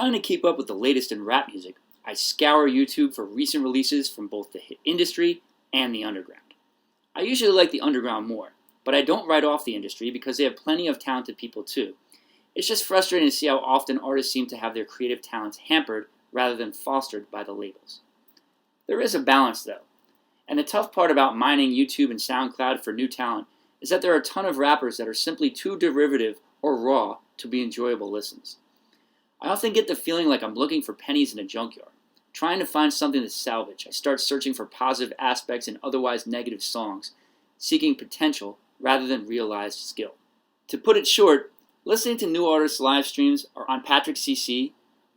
trying to keep up with the latest in rap music, I scour YouTube for recent releases from both the hit industry and the underground. I usually like the underground more, but I don't write off the industry because they have plenty of talented people too. It's just frustrating to see how often artists seem to have their creative talents hampered rather than fostered by the labels. There is a balance though, and the tough part about mining YouTube and SoundCloud for new talent is that there are a ton of rappers that are simply too derivative or raw to be enjoyable listens. I often get the feeling like I'm looking for pennies in a junkyard, trying to find something to salvage. I start searching for positive aspects in otherwise negative songs, seeking potential rather than realized skill. To put it short, listening to new artists' live streams or on Patrick CC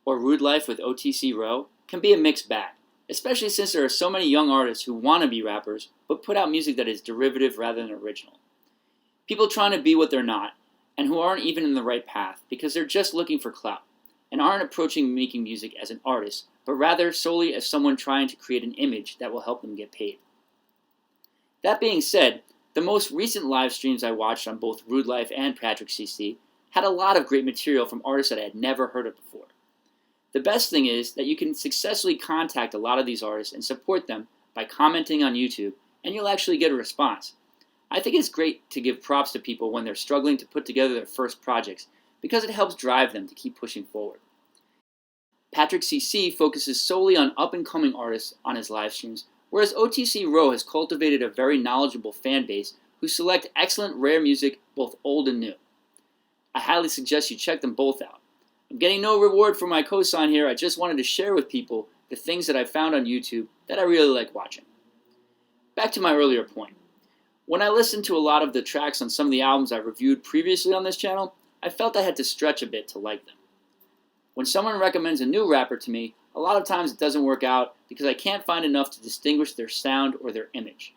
or Rude Life with OTC Row can be a mixed bag, especially since there are so many young artists who want to be rappers but put out music that is derivative rather than original. People trying to be what they're not, and who aren't even in the right path because they're just looking for clout, and aren't approaching making music as an artist, but rather solely as someone trying to create an image that will help them get paid. That being said, the most recent live streams I watched on both Rude Life and Patrick CC had a lot of great material from artists that I had never heard of before. The best thing is that you can successfully contact a lot of these artists and support them by commenting on YouTube, and you'll actually get a response. I think it's great to give props to people when they're struggling to put together their first projects because it helps drive them to keep pushing forward. Patrick CC focuses solely on up-and-coming artists on his live streams, whereas OTC Row has cultivated a very knowledgeable fan base who select excellent rare music, both old and new. I highly suggest you check them both out. I'm getting no reward for my cosign here, I just wanted to share with people the things that I found on YouTube that I really like watching. Back to my earlier point. When I listened to a lot of the tracks on some of the albums I reviewed previously on this channel, I felt I had to stretch a bit to like them. When someone recommends a new rapper to me, a lot of times it doesn't work out because I can't find enough to distinguish their sound or their image.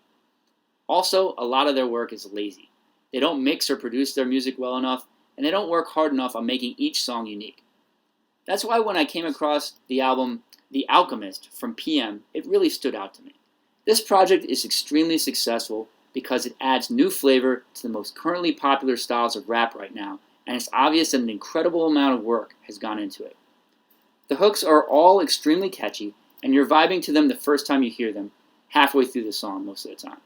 Also, a lot of their work is lazy. They don't mix or produce their music well enough, and they don't work hard enough on making each song unique. That's why when I came across the album The Alchemist from PM, it really stood out to me. This project is extremely successful because it adds new flavor to the most currently popular styles of rap right now, and it's obvious that an incredible amount of work has gone into it. The hooks are all extremely catchy, and you're vibing to them the first time you hear them, halfway through the song most of the time.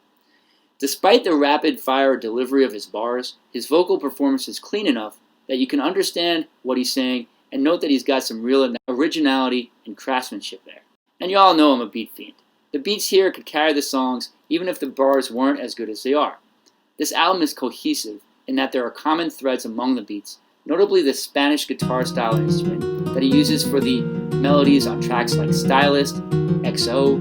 Despite the rapid-fire delivery of his bars, his vocal performance is clean enough that you can understand what he's saying and note that he's got some real originality and craftsmanship there. And you all know I'm a beat fiend. The beats here could carry the songs even if the bars weren't as good as they are. This album is cohesive in that there are common threads among the beats, notably the Spanish guitar style instrument that he uses for the melodies on tracks like Stylist, XO,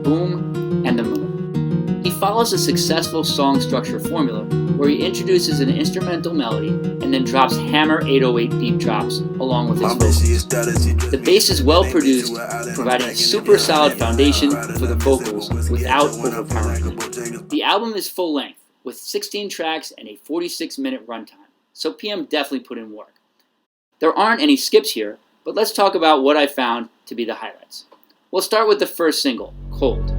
Boom, and The Moon. He follows a successful song structure formula where he introduces an instrumental melody and then drops hammer 808 beat drops along with his vocals. The bass is well produced, providing a super solid foundation for the vocals without overpowering them. The album is full length, with 16 tracks and a 46-minute runtime, so PM definitely put in work. There aren't any skips here, but let's talk about what I found to be the highlights. We'll start with the first single, Cold.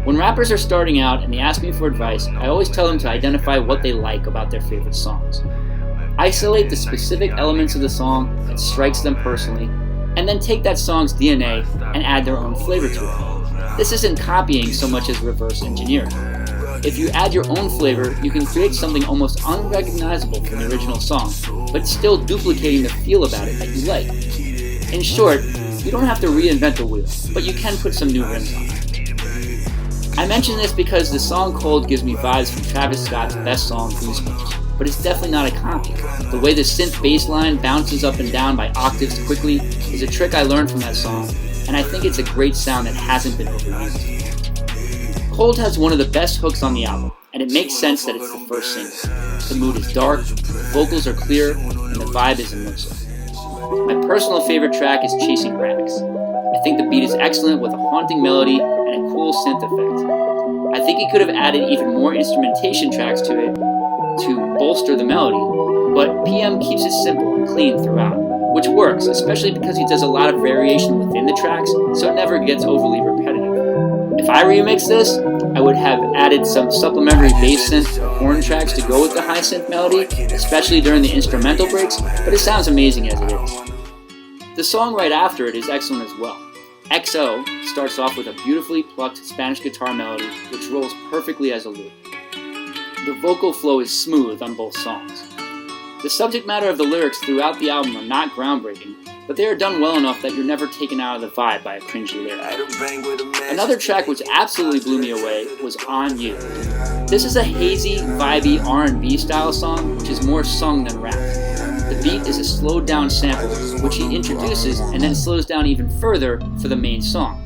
When rappers are starting out and they ask me for advice, I always tell them to identify what they like about their favorite songs. Isolate the specific elements of the song that strikes them personally, and then take that song's DNA and add their own flavor to it. This isn't copying so much as reverse engineering. If you add your own flavor, you can create something almost unrecognizable from the original song, but still duplicating the feel about it that you like. In short, you don't have to reinvent the wheel, but you can put some new rims on it. I mention this because the song Cold gives me vibes from Travis Scott's best song, Goosebumps, but it's definitely not a copy. The way the synth bass line bounces up and down by octaves quickly is a trick I learned from that song, and I think it's a great sound that hasn't been overused. Cold has one of the best hooks on the album, and it makes sense that it's the first single. The mood is dark, the vocals are clear, and the vibe is immersive. My personal favorite track is Chasing Rabbits. I think the beat is excellent with a haunting melody and a cool synth effect. I think he could have added even more instrumentation tracks to it to bolster the melody, but PM keeps it simple and clean throughout, which works, especially because he does a lot of variation within the tracks, so it never gets overly repetitive. If I remix this, I would have added some supplementary bass synth or horn tracks to go with the high synth melody, especially during the instrumental breaks, but it sounds amazing as it is. The song right after it is excellent as well. XO starts off with a beautifully plucked Spanish guitar melody which rolls perfectly as a loop. The vocal flow is smooth on both songs. The subject matter of the lyrics throughout the album are not groundbreaking, but they are done well enough that you're never taken out of the vibe by a cringy lyric. Another track which absolutely blew me away was On You. This is a hazy, vibey R&B style song which is more sung than rapped. The beat is a slowed down sample which he introduces and then slows down even further for the main song.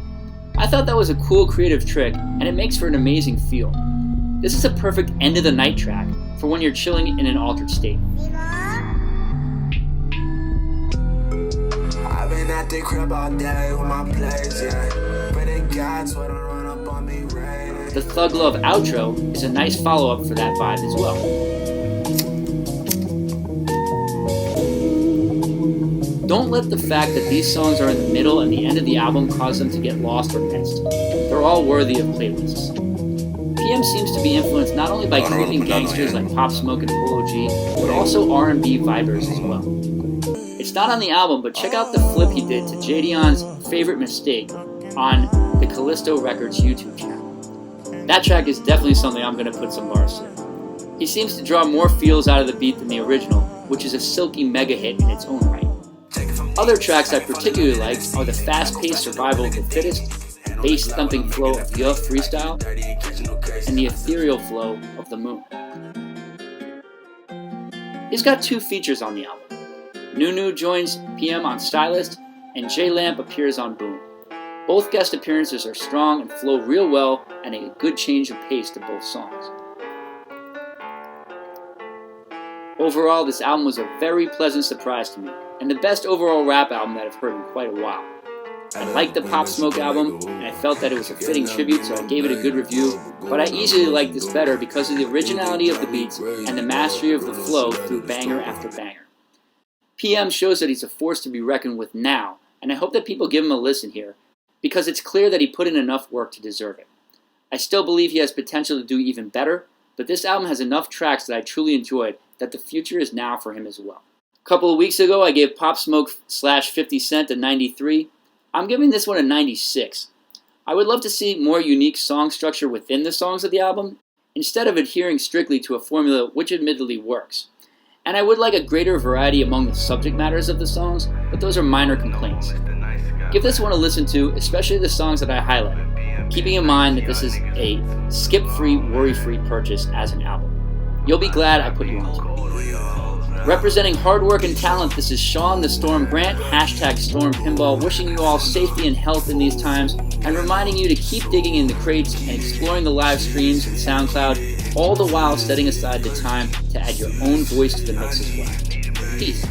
I thought that was a cool creative trick and it makes for an amazing feel. This is a perfect end of the night track for when you're chilling in an altered state. At the crib all day with my plays, yeah. But it got so don't run up on me, right? The Thug Love outro is a nice follow-up for that vibe as well. Don't let the fact that these songs are in the middle and the end of the album cause them to get lost or missed. They're all worthy of playlists. PM seems to be influenced not only by creeping gangsters like Pop Smoke and Polo G, but also R&B vibers as well. It's not on the album, but check out the flip he did to Jadion's Favorite Mistake on the Callisto Records YouTube channel. That track is definitely something I'm going to put some bars to. He seems to draw more feels out of the beat than the original, which is a silky mega hit in its own right. Other tracks I particularly liked are the fast-paced survival of the fittest, bass-thumping flow of Yuh Freestyle, and the ethereal flow of The Moon. He's got 2 features on the album. Nunu joins PM on Stylist, and J-Lamp appears on Boom. Both guest appearances are strong and flow real well, and a good change of pace to both songs. Overall, this album was a very pleasant surprise to me, and the best overall rap album that I've heard in quite a while. I liked the Pop Smoke album, and I felt that it was a fitting tribute, so I gave it a good review, but I easily liked this better because of the originality of the beats and the mastery of the flow through banger after banger. PM shows that he's a force to be reckoned with now, and I hope that people give him a listen here, because it's clear that he put in enough work to deserve it. I still believe he has potential to do even better, but this album has enough tracks that I truly enjoyed that the future is now for him as well. A couple of weeks ago, I gave Pop Smoke / 50 Cent a 93. I'm giving this one a 96. I would love to see more unique song structure within the songs of the album, instead of adhering strictly to a formula which admittedly works. And I would like a greater variety among the subject matters of the songs, but those are minor complaints. Give this one a listen to, especially the songs that I highlighted, keeping in mind that this is a skip-free, worry-free purchase as an album. You'll be glad I put you on to it. Representing hard work and talent, this is Sean the Storm Grant, #stormpinball, wishing you all safety and health in these times, and reminding you to keep digging in the crates and exploring the live streams and SoundCloud, all the while setting aside the time to add your own voice to the mix as well. Peace.